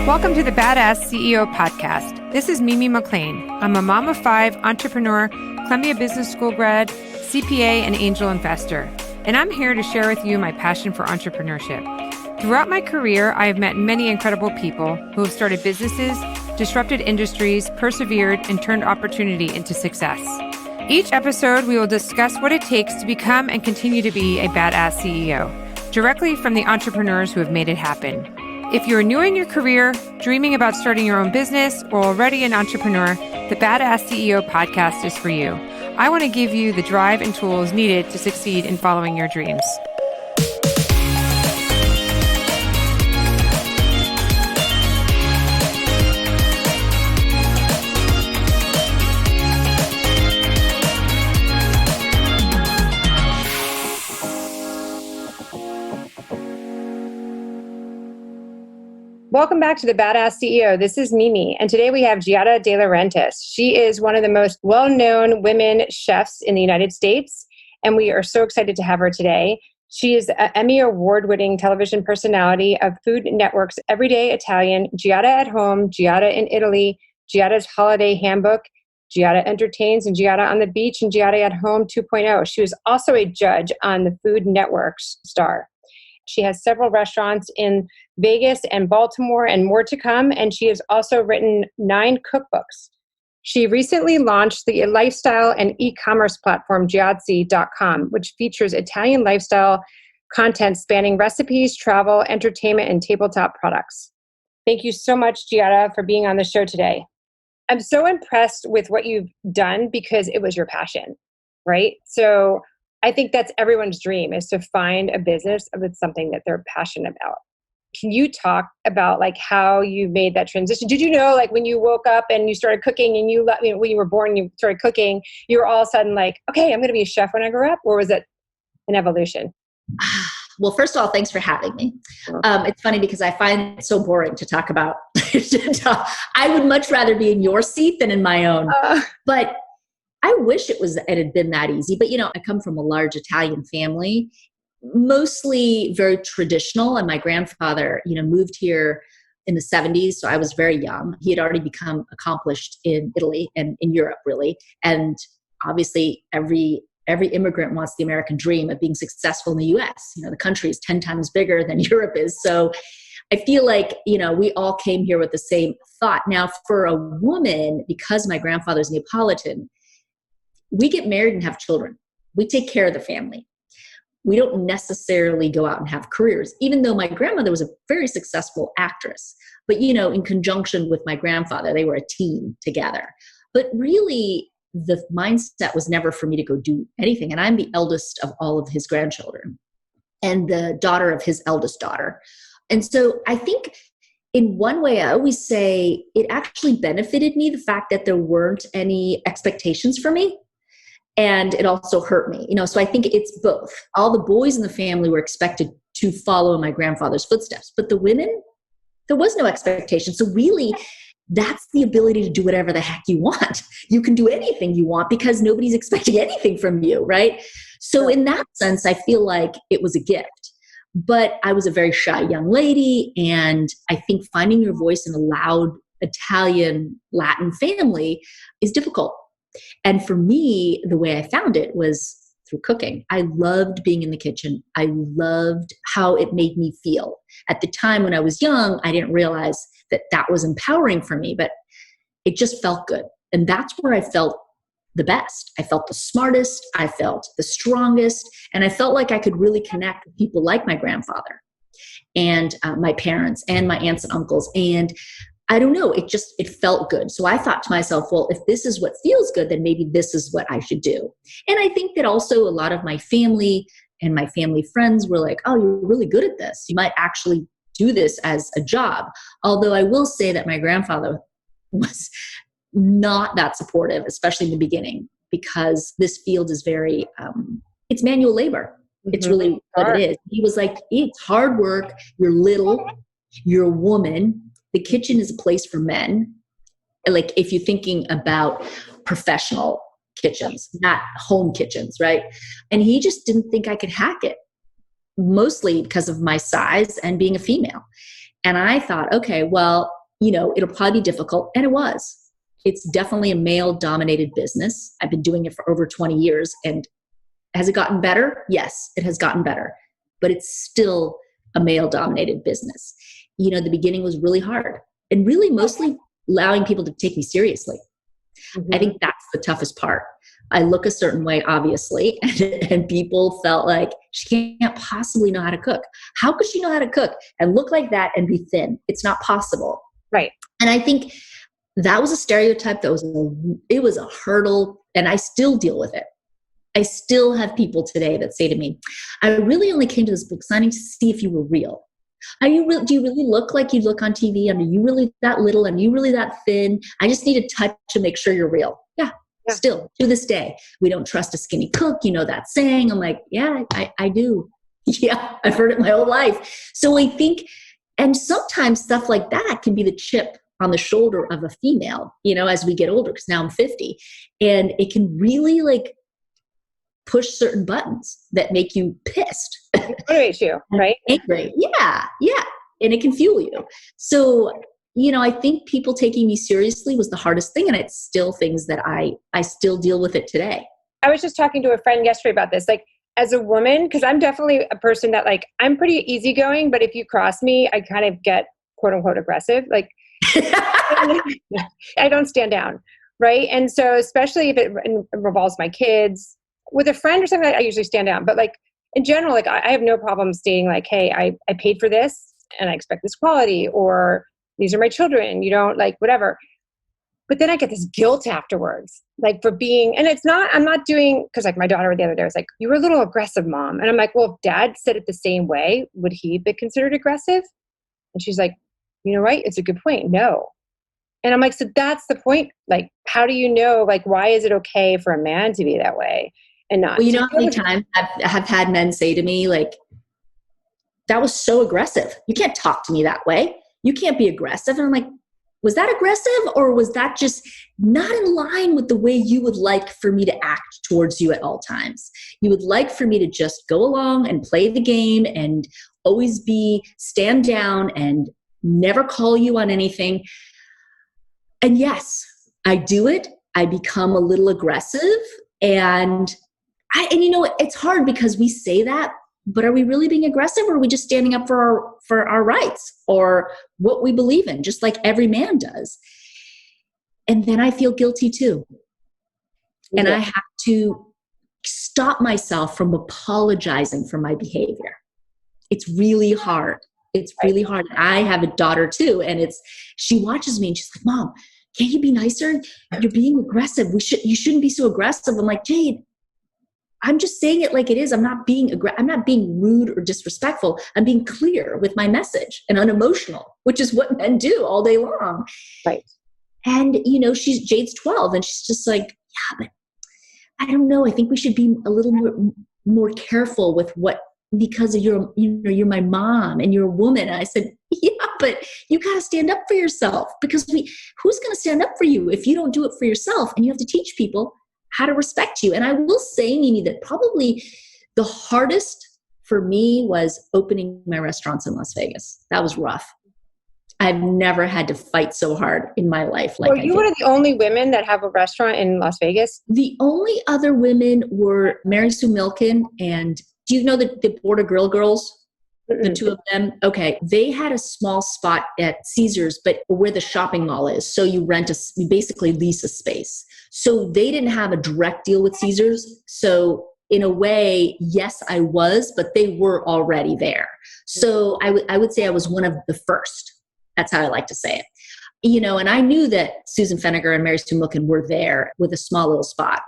Welcome to the Badass CEO podcast. This is Mimi McLean. I'm a mom of 5, entrepreneur, Columbia Business School grad, CPA, and angel investor. And I'm here to share with you my passion for entrepreneurship. Throughout my career, I have met many incredible people who have started businesses, disrupted industries, persevered, and turned opportunity into success. Each episode, we will discuss what it takes to become and continue to be a badass CEO, directly from the entrepreneurs who have made it happen. If you're new in your career, dreaming about starting your own business, or already an entrepreneur, the Badass CEO podcast is for you. I want to give you the drive and tools needed to succeed in following your dreams. Welcome back to the Badass CEO. This is Mimi, and today we have Giada de Laurentiis. She is one of the most well-known women chefs in the United States, and we are so excited to have her today. She is an Emmy award-winning television personality of Food Network's Everyday Italian, Giada at Home, Giada in Italy, Giada's Holiday Handbook, Giada Entertains, and Giada on the Beach, and Giada at Home 2.0. She was also a judge on the Food Network's Star. She has several restaurants in Vegas and Baltimore and more to come, and she has also written 9 cookbooks. She recently launched the lifestyle and e-commerce platform Giada.com, which features Italian lifestyle content spanning recipes, travel, entertainment, and tabletop products. Thank you so much, Giada, for being on the show today. I'm so impressed with what you've done because it was your passion, right? So I think that's everyone's dream, is to find a business with something that they're passionate about. Can you talk about like how you made that transition? Did you know, like when you woke up and you started cooking and when you were born, you started cooking, you were all of a sudden like, okay, I'm going to be a chef when I grow up? Or was it an evolution? Well, first of all, thanks for having me. It's funny because I find it so boring to talk about. I would much rather be in your seat than in my own. But I wish it had been that easy. But, I come from a large Italian family, mostly very traditional. And my grandfather, moved here in the 70s. So I was very young. He had already become accomplished in Italy and in Europe, really. And obviously, every immigrant wants the American dream of being successful in the US. The country is 10 times bigger than Europe is. So I feel like, we all came here with the same thought. Now, for a woman, because my grandfather's Neapolitan, we get married and have children. We take care of the family. We don't necessarily go out and have careers, even though my grandmother was a very successful actress. But, in conjunction with my grandfather, they were a team together. But really, the mindset was never for me to go do anything. And I'm the eldest of all of his grandchildren and the daughter of his eldest daughter. And so I think in one way, I always say it actually benefited me, the fact that there weren't any expectations for me. And it also hurt me, so I think it's both. All the boys in the family were expected to follow in my grandfather's footsteps, but the women, there was no expectation. So really, that's the ability to do whatever the heck you want. You can do anything you want because nobody's expecting anything from you, right? So in that sense, I feel like it was a gift. But I was a very shy young lady, and I think finding your voice in a loud Italian Latin family is difficult. And for me, the way I found it was through cooking. I loved being in the kitchen. I loved how it made me feel. At the time when I was young, I didn't realize that that was empowering for me, but it just felt good. And that's where I felt the best. I felt the smartest. I felt the strongest. And I felt like I could really connect with people like my grandfather and my parents and my aunts and uncles. And I don't know, it felt good. So I thought to myself, well, if this is what feels good, then maybe this is what I should do. And I think that also a lot of my family and my family friends were like, oh, you're really good at this. You might actually do this as a job. Although I will say that my grandfather was not that supportive, especially in the beginning, because this field is very, it's manual labor. Mm-hmm. It's really what it is. He was like, it's hard work. You're little. You're a woman. The kitchen is a place for men. Like if you're thinking about professional kitchens, not home kitchens, right? And he just didn't think I could hack it, mostly because of my size and being a female. And I thought, okay, well, it'll probably be difficult. And it was. It's definitely a male-dominated business. I've been doing it for over 20 years. And has it gotten better? Yes, it has gotten better. But it's still a male-dominated business. The beginning was really hard. And really mostly allowing people to take me seriously. Mm-hmm. I think that's the toughest part. I look a certain way, obviously, and people felt like she can't possibly know how to cook. How could she know how to cook and look like that and be thin? It's not possible. Right. And I think that was a stereotype. It was a hurdle, and I still deal with it. I still have people today that say to me, I really only came to this book signing to see if you were real. Do you really look like you look on TV? Are you really that little? And you really that thin? I just need a touch to make sure you're real. Yeah. Still, to this day, we don't trust a skinny cook. That saying. I'm like, yeah, I do. Yeah, I've heard it my whole life. So I think, and sometimes stuff like that can be the chip on the shoulder of a female, as we get older, because now I'm 50. And it can really push certain buttons that make you pissed. It motivates you, right? Angry. Yeah. And it can fuel you. So I think people taking me seriously was the hardest thing. And it's still things that I still deal with it today. I was just talking to a friend yesterday about this. As a woman, because I'm definitely a person that I'm pretty easygoing, but if you cross me, I kind of get quote unquote aggressive. I don't stand down. Right. And so especially if it revolves my kids with a friend or something, I usually stand down. But in general, I have no problem stating hey, I paid for this and I expect this quality, or these are my children, whatever. But then I get this guilt afterwards, for being, and I'm not doing, because my daughter the other day was you were a little aggressive, Mom. And I'm like, well, if Dad said it the same way, would he be considered aggressive? And she's like, right, it's a good point. No. And I'm like, so that's the point. How do you know, why is it okay for a man to be that way and not? Well, how many times I've had men say to me, that was so aggressive. You can't talk to me that way. You can't be aggressive. And I'm like, was that aggressive, or was that just not in line with the way you would like for me to act towards you at all times? You would like for me to just go along and play the game and always stand down and never call you on anything. And yes, I do it. I become a little aggressive, and it's hard because we say that, but are we really being aggressive, or are we just standing up for our rights or what we believe in, just like every man does? And then I feel guilty too. Yeah. And I have to stop myself from apologizing for my behavior. It's really hard. It's really hard. I have a daughter too, and she watches me and she's like, Mom, can't you be nicer? You're being aggressive. You shouldn't be so aggressive. I'm like, Jade, I'm just saying it like it is. I'm not being rude or disrespectful. I'm being clear with my message and unemotional, which is what men do all day long. Right. And Jade's 12, and she's just like, yeah, but I don't know. I think we should be a little more careful with because you're my mom and you're a woman. And I said, yeah, but you got to stand up for yourself, because who's going to stand up for you if you don't do it for yourself? And you have to teach people how to respect you. And I will say, Mimi, that probably the hardest for me was opening my restaurants in Las Vegas. That was rough. I've never had to fight so hard in my life. Were you one of the only women that have a restaurant in Las Vegas? The only other women were Mary Sue Milken and, do you know the Border Grill Girls? Mm-mm. The two of them? Okay. They had a small spot at Caesars, but where the shopping mall is. So you basically lease a space. So they didn't have a direct deal with Caesars. So in a way, yes, I was, but they were already there. So I would say I was one of the first. That's how I like to say it. And I knew that Susan Feniger and Mary Sue Milken were there with a small little spot,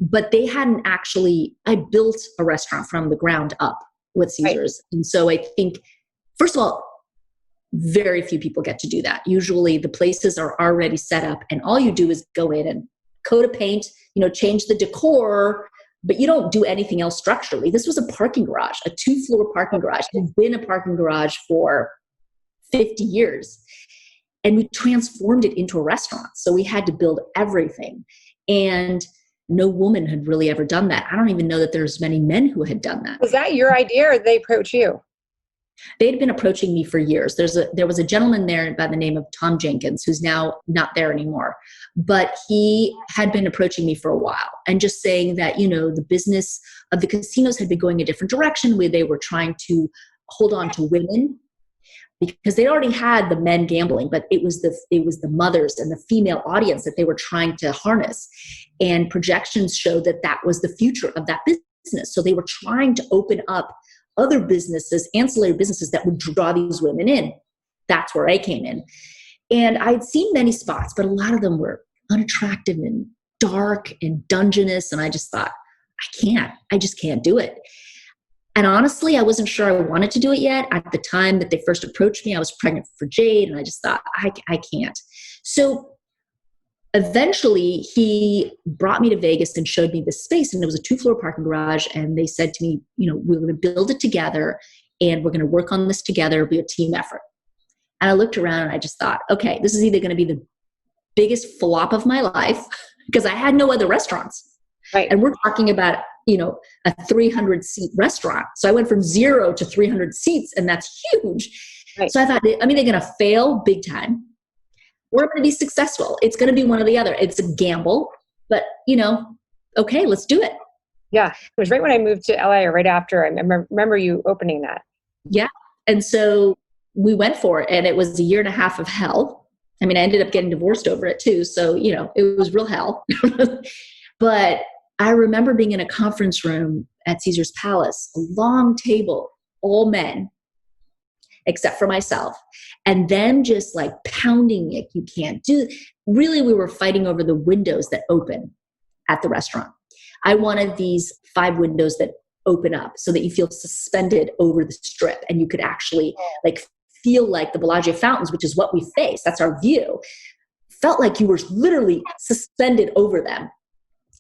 but they hadn't actually, I built a restaurant from the ground up with Caesars. Right. And so I think, first of all, very few people get to do that. Usually the places are already set up and all you do is go in and coat a paint, change the decor, but you don't do anything else structurally. This was a parking garage, a 2-floor parking garage. It had been a parking garage for 50 years. And we transformed it into a restaurant. So we had to build everything. And no woman had really ever done that. I don't even know that there's many men who had done that. Was that your idea or did they approach you? They'd been approaching me for years. There was a gentleman there by the name of Tom Jenkins, who's now not there anymore. But he had been approaching me for a while and just saying that, the business of the casinos had been going a different direction, where they were trying to hold on to women because they already had the men gambling, but it was the mothers and the female audience that they were trying to harness. And projections showed that that was the future of that business. So they were trying to open up other businesses, ancillary businesses that would draw these women in. That's where I came in. And I'd seen many spots, but a lot of them were unattractive and dark and dungeness. And I just thought, I just can't do it. And honestly, I wasn't sure I wanted to do it yet. At the time that they first approached me, I was pregnant for Jade, and I just thought, I can't. So eventually, he brought me to Vegas and showed me this space, and it was a 2-floor parking garage. And they said to me, we're going to build it together, and we're going to work on this together. It'll be a team effort. And I looked around, and I just thought, okay, this is either going to be the biggest flop of my life, because I had no other restaurants. Right. And we're talking about, a 300-seat restaurant. So I went from 0 to 300 seats, and that's huge. Right. So I thought, they're going to fail big time. We're going to be successful. It's going to be one or the other. It's a gamble, but okay, let's do it. Yeah. It was right when I moved to LA, or right after. I remember you opening that. Yeah. And so we went for it, and it was a year and a half of hell. I mean, I ended up getting divorced over it too. So, it was real hell. But I remember being in a conference room at Caesar's Palace, a long table, all men, except for myself, and them just like pounding it. You can't do. Really, we were fighting over the windows that open at the restaurant. I wanted these 5 windows that open up so that you feel suspended over the strip, and you could actually feel like the Bellagio fountains, which is what we face. That's our view. Felt like you were literally suspended over them.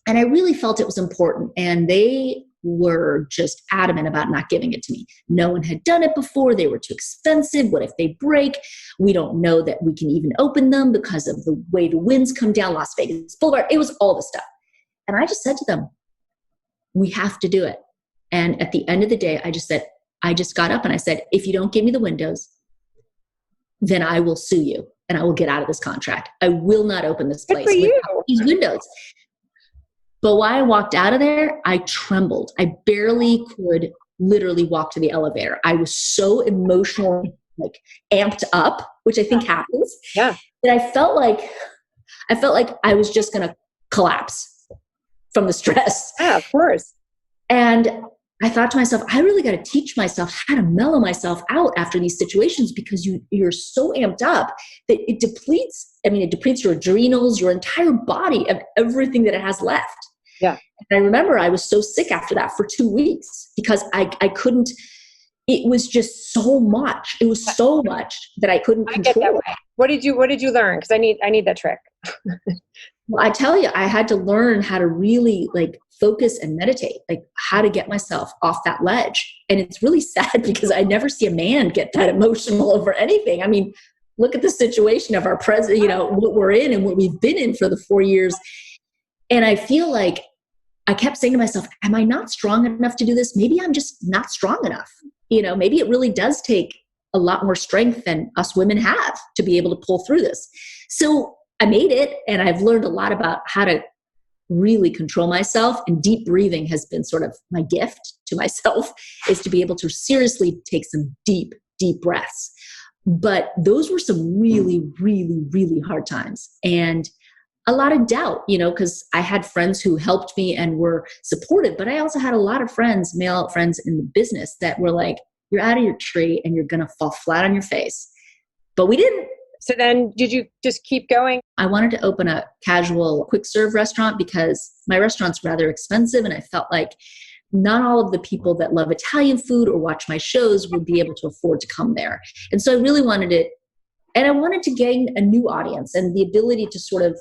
And I really felt it was important. And they were just adamant about not giving it to me. No one had done it before. They were too expensive. What if they break? We don't know that we can even open them because of the way the winds come down Las Vegas Boulevard. It was all this stuff. And I just said to them, we have to do it. And at the end of the day, I just got up and I said, if you don't give me the windows, then I will sue you and I will get out of this contract. I will not open this place without these windows. But while I walked out of there, I trembled. I barely could literally walk to the elevator. I was so emotionally amped up, which I think happens. Yeah. That I felt like I was just going to collapse from the stress. Yeah, of course. And I thought to myself, I really got to teach myself how to mellow myself out after these situations, because you're so amped up that it depletes your adrenals, your entire body of everything that it has left. Yeah. And I remember I was so sick after that for 2 weeks because I couldn't, it was just so much. It was so much that I couldn't control. I get that way. What did you learn? Because I need that trick. Well, I tell you, I had to learn how to really focus and meditate, how to get myself off that ledge. And it's really sad because I never see a man get that emotional over anything. I mean, look at the situation of our president, what we're in and what we've been in for the 4 years. And I feel like I kept saying to myself, am I not strong enough to do this? Maybe I'm just not strong enough. Maybe it really does take a lot more strength than us women have to be able to pull through this. So I made it, and I've learned a lot about how to really control myself, and deep breathing has been sort of my gift to myself, is to be able to seriously take some deep, deep breaths. But those were some really, really, really hard times. And a lot of doubt, because I had friends who helped me and were supportive, but I also had a lot of friends, male friends in the business, that were like, you're out of your tree and you're going to fall flat on your face. But we didn't. So then did you just keep going? I wanted to open a casual quick serve restaurant because my restaurant's rather expensive. And I felt like not all of the people that love Italian food or watch my shows would be able to afford to come there. And so I really wanted it. And I wanted to gain a new audience and the ability to sort of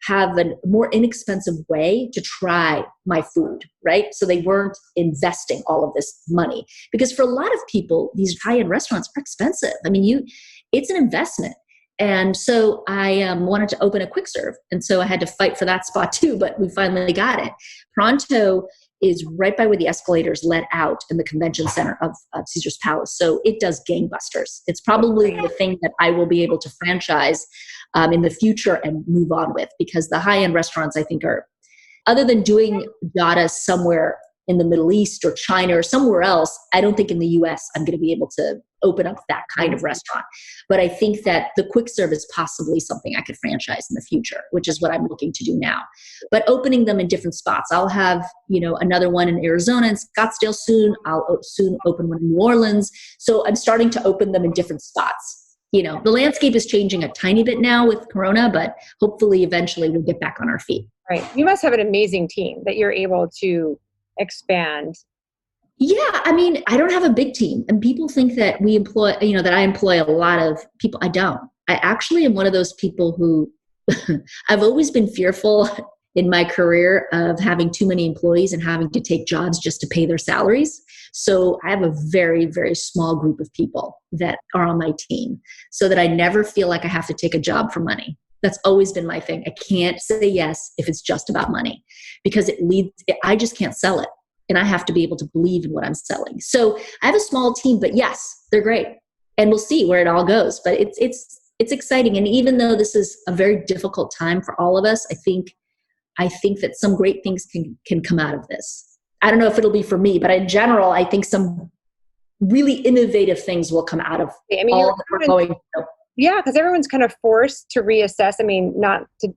have a more inexpensive way to try my food, right? So they weren't investing all of this money. Because for a lot of people, these high-end restaurants are expensive. I mean, it's an investment. And so I wanted to open a quick serve. And so I had to fight for that spot too, but we finally got it. Pronto is right by where the escalators let out in the convention center of Caesar's Palace. So it does gangbusters. It's probably the thing that I will be able to franchise in the future and move on with, because the high-end restaurants, I think, are, other than doing Giada somewhere in the Middle East or China or somewhere else, I don't think in the US I'm going to be able to open up that kind of restaurant. But I think that the quick serve is possibly something I could franchise in the future, which is what I'm looking to do now. But opening them in different spots. I'll have, another one in Arizona and Scottsdale soon. I'll soon open one in New Orleans. So I'm starting to open them in different spots. The landscape is changing a tiny bit now with Corona, but hopefully eventually we'll get back on our feet. Right. You must have an amazing team that you're able to expand. Yeah. I mean, I don't have a big team, and people think that we employ, that I employ a lot of people. I don't. I actually am one of those people who I've always been fearful in my career of having too many employees and having to take jobs just to pay their salaries. So I have a very, very small group of people that are on my team, so that I never feel like I have to take a job for money. That's always been my thing. I can't say yes if it's just about money, because I just can't sell it. And I have to be able to believe in what I'm selling. So I have a small team, but yes, they're great. And we'll see where it all goes. But it's exciting. And even though this is a very difficult time for all of us, I think that some great things can come out of this. I don't know if it'll be for me, but in general, I think some really innovative things will come out of all that we're going through. Yeah, because everyone's kind of forced to reassess. I mean, not to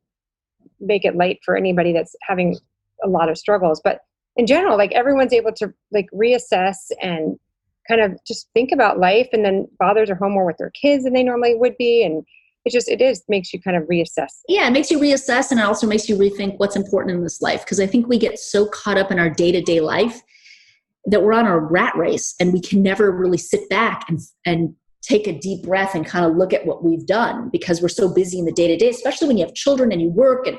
make it light for anybody that's having a lot of struggles, but in general, like everyone's able to like reassess and kind of just think about life, and then fathers are home more with their kids than they normally would be. And it makes you kind of reassess. Yeah, it makes you reassess, and it also makes you rethink what's important in this life. Because I think we get so caught up in our day-to-day life that we're on a rat race, and we can never really sit back and take a deep breath and kind of look at what we've done, because we're so busy in the day-to-day, especially when you have children and you work, and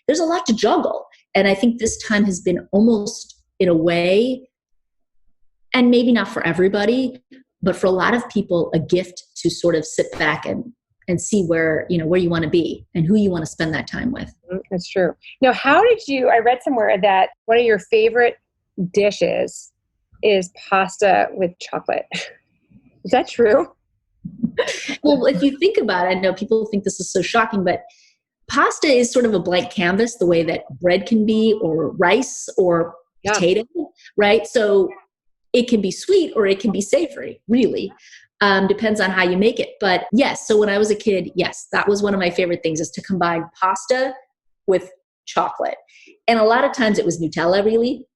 there's a lot to juggle. And I think this time has been almost, in a way, and maybe not for everybody, but for a lot of people, a gift to sort of sit back and see where you want to be and who you want to spend that time with. That's true. Now, I read somewhere that one of your favorite dishes is pasta with chocolate. Is that true? Well, if you think about it, I know people think this is so shocking, but pasta is sort of a blank canvas, the way that bread can be, or rice, or potato, right? So it can be sweet or it can be savory, really. Depends on how you make it. But yes, so when I was a kid, yes, that was one of my favorite things, is to combine pasta with chocolate. And a lot of times it was Nutella, really.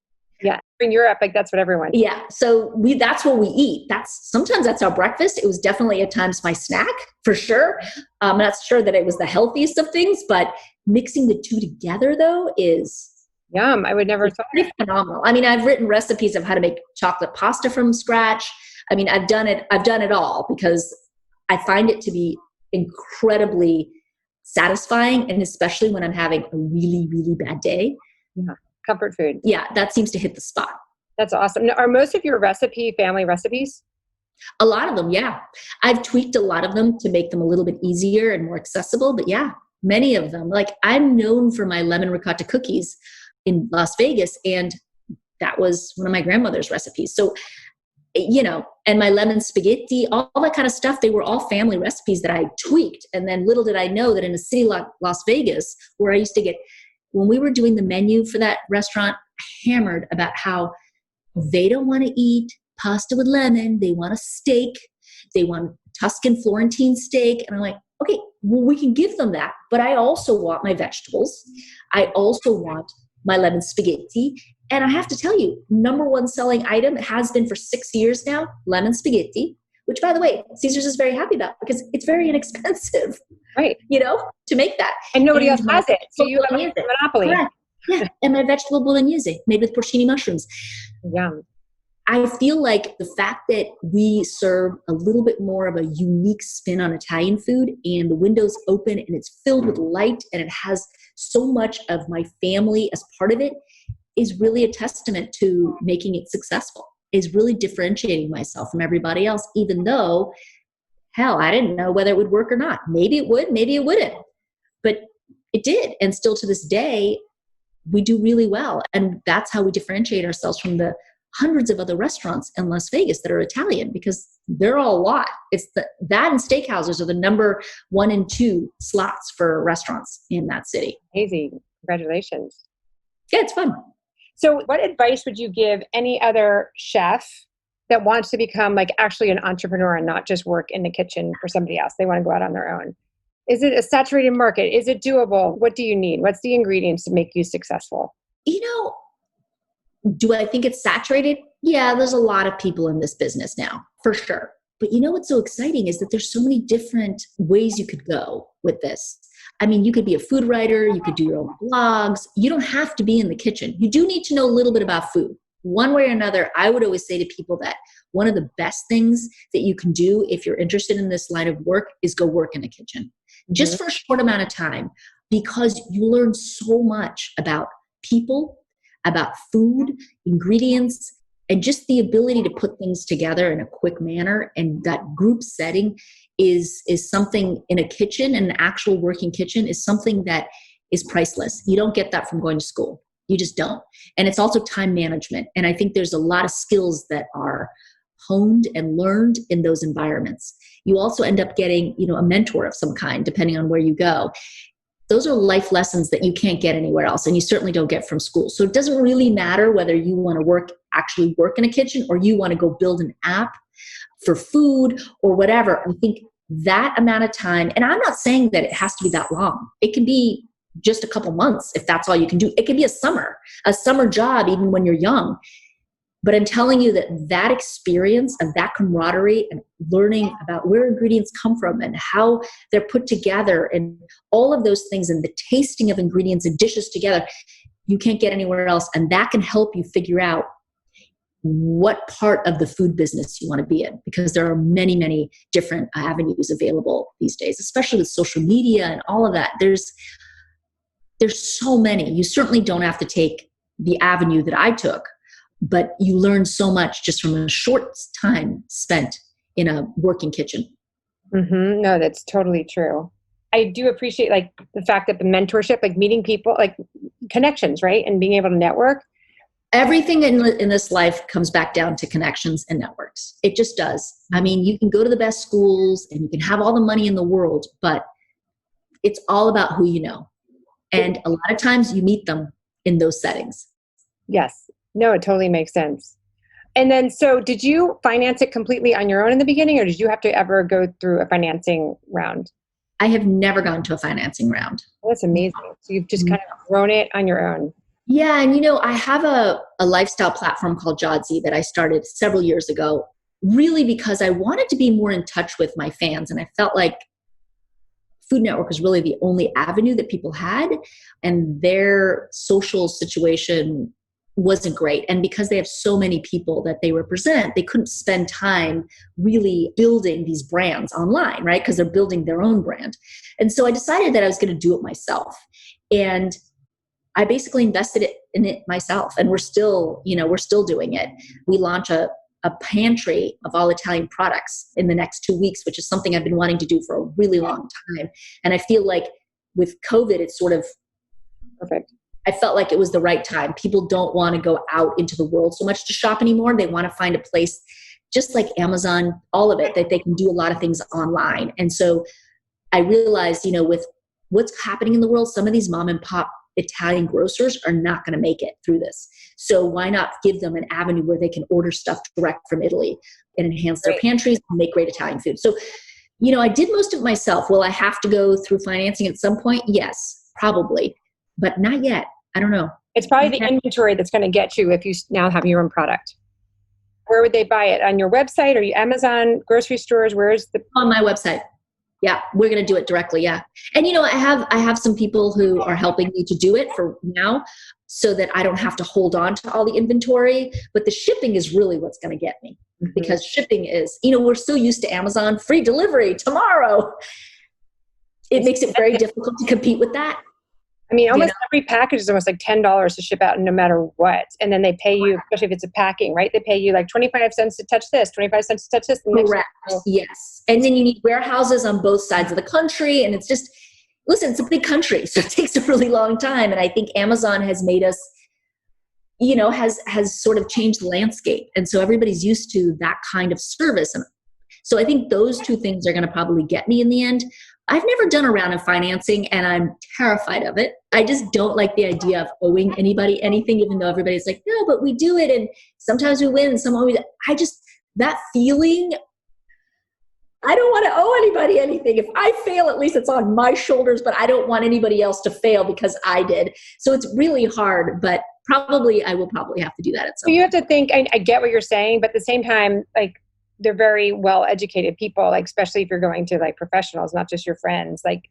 Yeah. In Europe, like that's what everyone. Yeah. So that's what we eat. Sometimes that's our breakfast. It was definitely at times my snack, for sure. I'm not sure that it was the healthiest of things, but mixing the two together, though, is yum. I would never thought. Pretty phenomenal. I mean, I've written recipes of how to make chocolate pasta from scratch. I mean, I've done it all, because I find it to be incredibly satisfying, and especially when I'm having a really, really bad day. Yeah. Comfort food. Yeah, that seems to hit the spot. That's awesome. Now, are most of your family recipes? A lot of them, yeah. I've tweaked a lot of them to make them a little bit easier and more accessible, but yeah, many of them. Like, I'm known for my lemon ricotta cookies in Las Vegas, and that was one of my grandmother's recipes. So, and my lemon spaghetti, all that kind of stuff, they were all family recipes that I tweaked. And then little did I know that in a city like Las Vegas, where I used to get, when we were doing the menu for that restaurant, hammered about how they don't want to eat pasta with lemon. They want a steak. They want Tuscan Florentine steak. And I'm like, okay, well, we can give them that. But I also want my vegetables. I also want my lemon spaghetti. And I have to tell you, number one selling item, it has been for 6 years now, lemon spaghetti, which, by the way, Caesar's is very happy about, because it's very inexpensive, right? To make that. And nobody else has it. So you have a monopoly. Correct. Yeah. And my vegetable bolognese made with porcini mushrooms. Yum. I feel like the fact that we serve a little bit more of a unique spin on Italian food, and the window's open and it's filled with light and it has so much of my family as part of it, is really a testament to making it successful, is really differentiating myself from everybody else, even though, hell, I didn't know whether it would work or not. Maybe it would, maybe it wouldn't, but it did. And still to this day, we do really well. And that's how we differentiate ourselves from the hundreds of other restaurants in Las Vegas that are Italian, because they're all a lot. It's that and steakhouses are the number 1 and 2 slots for restaurants in that city. Amazing. Congratulations. Yeah, it's fun. So what advice would you give any other chef that wants to become like actually an entrepreneur and not just work in the kitchen for somebody else? They want to go out on their own. Is it a saturated market? Is it doable? What do you need? What's the ingredients to make you successful? Do I think it's saturated? Yeah, there's a lot of people in this business now, for sure. But what's so exciting is that there's so many different ways you could go with this. I mean, you could be a food writer, you could do your own blogs. You don't have to be in the kitchen. You do need to know a little bit about food. One way or another, I would always say to people that one of the best things that you can do if you're interested in this line of work is go work in the kitchen, just for a short amount of time, because you learn so much about people, about food, ingredients, and just the ability to put things together in a quick manner. And that group setting is something in a kitchen, an actual working kitchen, is something that is priceless. You don't get that from going to school. You just don't. And it's also time management. And I think there's a lot of skills that are honed and learned in those environments. You also end up getting, a mentor of some kind, depending on where you go. Those are life lessons that you can't get anywhere else, and you certainly don't get from school. So it doesn't really matter whether you want to actually work in a kitchen, or you want to go build an app for food or whatever. I think that amount of time, and I'm not saying that it has to be that long. It can be just a couple months if that's all you can do. It can be a summer job, even when you're young. But I'm telling you that experience of that camaraderie and learning about where ingredients come from and how they're put together and all of those things, and the tasting of ingredients and dishes together, you can't get anywhere else. And that can help you figure out what part of the food business you want to be in, because there are many, many different avenues available these days, especially with social media and all of that. There's so many. You certainly don't have to take the avenue that I took, but you learn so much just from a short time spent in a working kitchen. Mm-hmm. No, that's totally true. I do appreciate the fact that the mentorship, meeting people, connections, right? And being able to network. Everything in this life comes back down to connections and networks. It just does. I mean, you can go to the best schools and you can have all the money in the world, but it's all about who you know. And a lot of times you meet them in those settings. Yes. No, it totally makes sense. And then, so did you finance it completely on your own in the beginning, or did you have to ever go through a financing round? I have never gone to a financing round. That's amazing. So you've just kind of grown it on your own. Yeah. And I have a lifestyle platform called Giada that I started several years ago, really because I wanted to be more in touch with my fans. And I felt like Food Network was really the only avenue that people had, and their social situation wasn't great. And because they have so many people that they represent, they couldn't spend time really building these brands online, right? Because they're building their own brand. And so I decided that I was going to do it myself. And I basically invested in it myself. And we're still doing it. We launch a pantry of all Italian products in the next 2 weeks, which is something I've been wanting to do for a really long time. And I feel like with COVID, it's sort of perfect. I felt like it was the right time. People don't want to go out into the world so much to shop anymore. They want to find a place just like Amazon, all of it, that they can do a lot of things online. And so I realized, with what's happening in the world, some of these mom and pop Italian grocers are not going to make it through this. So why not give them an avenue where they can order stuff direct from Italy and enhance their pantries and make great Italian food? So, I did most of it myself. Will I have to go through financing at some point? Yes, probably. But not yet. I don't know. It's probably the inventory that's going to get you if you now have your own product. Where would they buy it? On your website? Or you Amazon, grocery stores? On my website. Yeah, we're going to do it directly. Yeah. And I have some people who are helping me to do it for now, so that I don't have to hold on to all the inventory. But the shipping is really what's going to get me, because shipping is, we're so used to Amazon, free delivery tomorrow. It makes it very difficult to compete with that. I mean, almost every package is almost like $10 to ship out no matter what. And then they pay you, especially if it's a packing, right? They pay you like 25 cents to touch this, 25 cents to touch this. Correct. Yes. And then you need warehouses on both sides of the country. And it's just listen, it's a big country, so it takes a really long time. And I think Amazon has made us, has sort of changed the landscape. And so everybody's used to that kind of service. And so I think those two things are going to probably get me in the end. I've never done a round of financing and I'm terrified of it. I just don't like the idea of owing anybody anything, even though everybody's like, no, but we do it. And sometimes we win, sometimes that feeling, I don't want to owe anybody anything. If I fail, at least it's on my shoulders, but I don't want anybody else to fail because I did. So it's really hard, but I will probably have to do that at some point. You have to think, I get what you're saying, but at the same time, like, they're very well-educated people, like, especially if you're going to like professionals, not just your friends, like,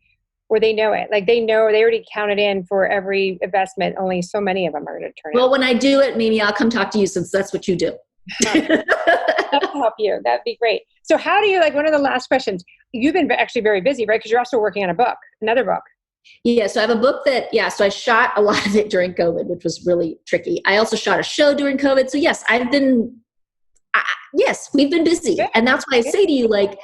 where they know it. Like, they already counted in for every investment. Only so many of them are going to turn out. Well, when I do it, Mimi, I'll come talk to you since that's what you do. That would help you. That'd be great. So how do you, like, one of the last questions, you've been actually very busy, right? Because you're also working on another book. Yeah. So I have a book so I shot a lot of it during COVID, which was really tricky. I also shot a show during COVID. So yes, we've been busy. And that's why I say to you, like,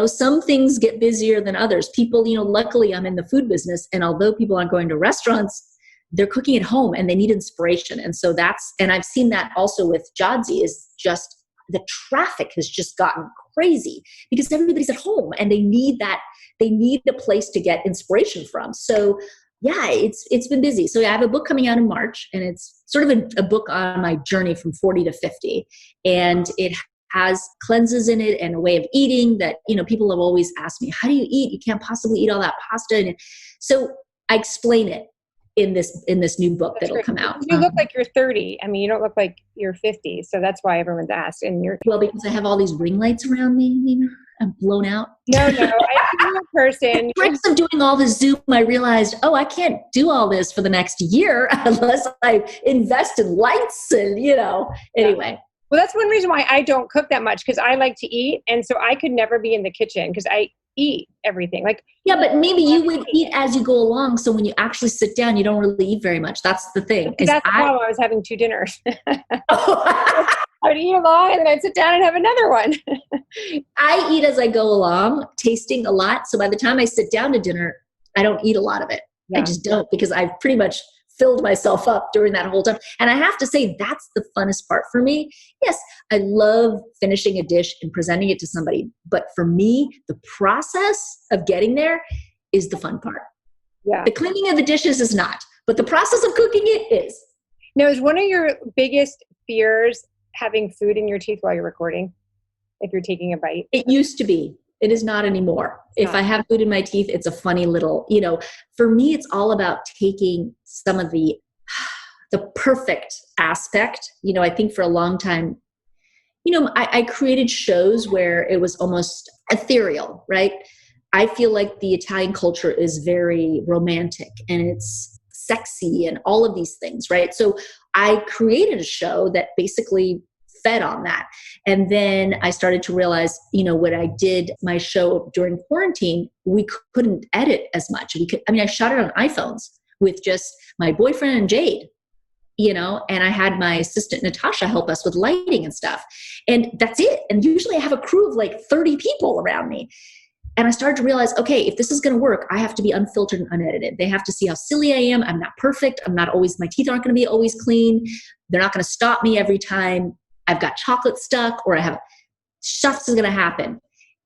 some things get busier than others. People, luckily I'm in the food business. And although people aren't going to restaurants, they're cooking at home and they need inspiration. And so and I've seen that also with Jodzi, is just the traffic has just gotten crazy because everybody's at home and they need a place to get inspiration from. So yeah, it's been busy. So I have a book coming out in March, and it's sort of a book on my journey from 40 to 50. And it has cleanses in it and a way of eating that, people have always asked me, how do you eat? You can't possibly eat all that pasta. And so I explain it in this new book that'll come out. You look like you're 30. I mean, you don't look like you're 50. So that's why everyone's asked. And because I have all these ring lights around me, I'm blown out. No, I see you in person. Tricks of doing all this Zoom, I realized, I can't do all this for the next year unless I invest in lights and, anyway. Well, that's one reason why I don't cook that much, because I like to eat. And so I could never be in the kitchen because I eat everything. Like, yeah, but maybe you would eat as you go along. So when you actually sit down, you don't really eat very much. That's the thing. That's the problem. I was having 2 dinners. I would eat along and then I'd sit down and have another one. I eat as I go along, tasting a lot. So by the time I sit down to dinner, I don't eat a lot of it. Yeah. I just don't, because I've pretty much filled myself up during that whole time. And I have to say, that's the funnest part for me. Yes, I love finishing a dish and presenting it to somebody. But for me, the process of getting there is the fun part. Yeah. The cleaning of the dishes is not, but the process of cooking it is. Now, is one of your biggest fears having food in your teeth while you're recording, if you're taking a bite? It used to be. It is not anymore. If I have food in my teeth, it's a funny little, for me, it's all about taking some of the perfect aspect. I think for a long time, I created shows where it was almost ethereal, right? I feel like the Italian culture is very romantic and it's sexy and all of these things, right? So I created a show that basically fed on that. And then I started to realize, when I did my show during quarantine, we couldn't edit as much. I shot it on iPhones with just my boyfriend and Jade, and I had my assistant Natasha help us with lighting and stuff. And that's it. And usually I have a crew of like 30 people around me. And I started to realize, okay, if this is going to work, I have to be unfiltered and unedited. They have to see how silly I am. I'm not perfect. My teeth aren't going to be always clean. They're not going to stop me every time I've got chocolate stuck or stuff is going to happen.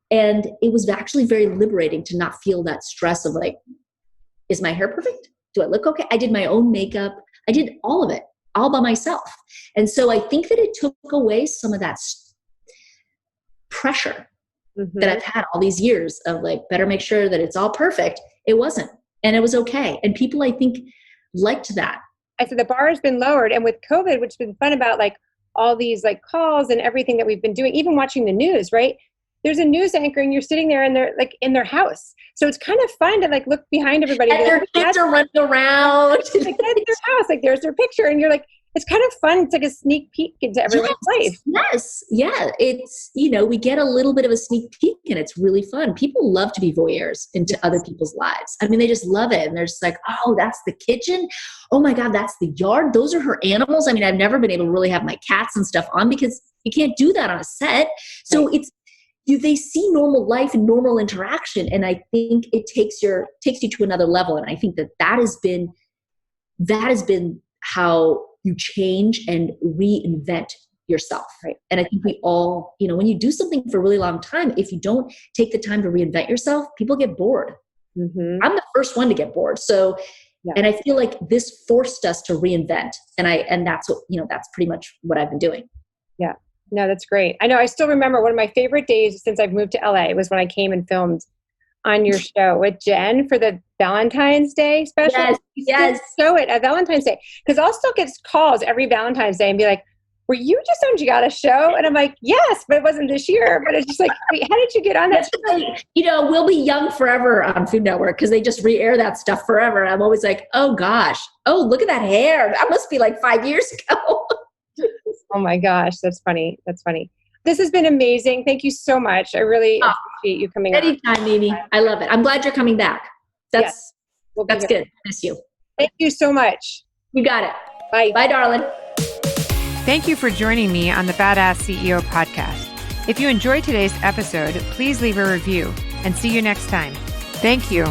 And it was actually very liberating to not feel that stress of like, is my hair perfect? Do I look okay? I did my own makeup. I did all of it all by myself. And so I think that it took away some of that pressure that I've had all these years of like, better make sure that it's all perfect. It wasn't. And it was okay. And people, I think, liked that. I said the bar has been lowered. And with COVID, which has been fun about like all these like calls and everything that we've been doing, even watching the news, right? There's a news anchor and you're sitting there and they're like in their house. So it's kind of fun to like look behind everybody. And their kids are running around. Like, that's their house. Like there's their picture. And you're like, it's kind of fun. It's like a sneak peek into everyone's life. Yes. Yeah. It's, we get a little bit of a sneak peek and it's really fun. People love to be voyeurs into other people's lives. I mean, they just love it. And they're just like, oh, that's the kitchen. Oh my God, that's the yard. Those are her animals. I mean, I've never been able to really have my cats and stuff on because you can't do that on a set. So it's, they see normal life and normal interaction. And I think it takes you to another level. And I think that has been how you change and reinvent yourself. Right. And I think we all, when you do something for a really long time, if you don't take the time to reinvent yourself, people get bored. Mm-hmm. I'm the first one to get bored. So, and I feel like this forced us to reinvent. And that's what, that's pretty much what I've been doing. Yeah. No, that's great. I know. I still remember one of my favorite days since I've moved to LA was when I came and filmed on your show with Jen for the Valentine's Day special. Yes. Show it at Valentine's Day. Because I'll still get calls every Valentine's Day and be like, were you just on Giada's show? And I'm like, yes, but it wasn't this year. But it's just like, wait, how did you get on that show? We'll be young forever on Food Network because they just re-air that stuff forever. I'm always like, oh gosh, look at that hair. That must be like 5 years ago. Oh my gosh, that's funny. That's funny. This has been amazing. Thank you so much. I really appreciate you coming on. Anytime, Mimi. I love it. I'm glad you're coming back. That's good. Miss you. Thank you so much. You got it. Bye. Bye, darling. Thank you for joining me on the Badass CEO podcast. If you enjoyed today's episode, please leave a review and see you next time. Thank you.